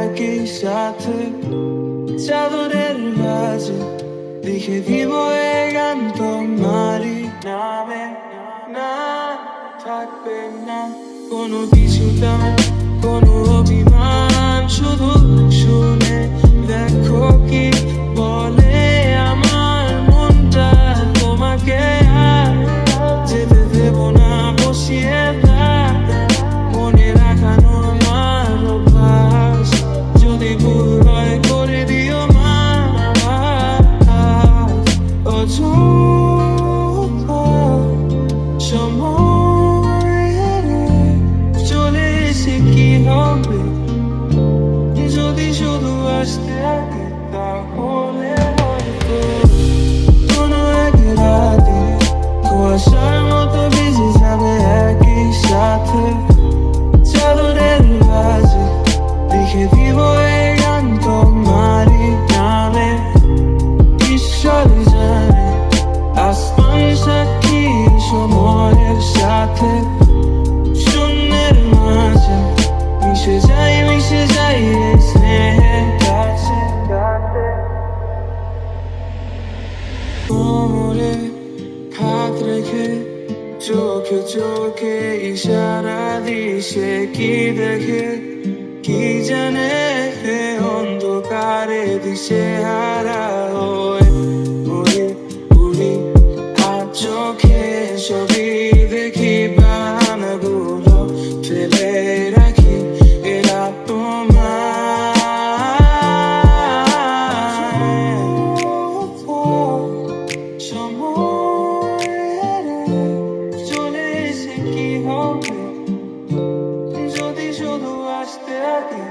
একই সাথে চাদরের ভাঁজে লিখে দিব এ গান তোমারই নামে। না থাকবে না কোনো কিছুটা, কোনো অভিমান, শুধু শুনে দেখো কি বলে আমার মনটা। তোমাকে আর যেতে দেব না বসিয়ে থাক, মনে রাখানো আমার অভ্যাস। যদি ভুল হয় করে দিও মা। সময় চলে এসে কি হবে যদি শুধু আসতে আগে, তাহলে হয়তো কোনো এক রাতে কুয়াশার মতো ভিজে যাবে একই সাথে চাদরের ভাঁজে লিখে দিব এ গান তোমারই নামে। ঈশ্বর জানে আসমান সাক্ষী সময়ের সাথে শূন্যের মাঝে মিশে যাই এই স্নেহের কাছে। কোমরে হাত রেখে চোখে চোখে ইশারা দিছে কি দেখে কি জানে অন্ধকারে দিশে হারা হয়ে উড়ে উড়ি আর চোখে ছবি দেখি বাহানাগুলো ফেলে রাখি এরা চলে এসে কি হবে যদি শুধু আসতে আগে।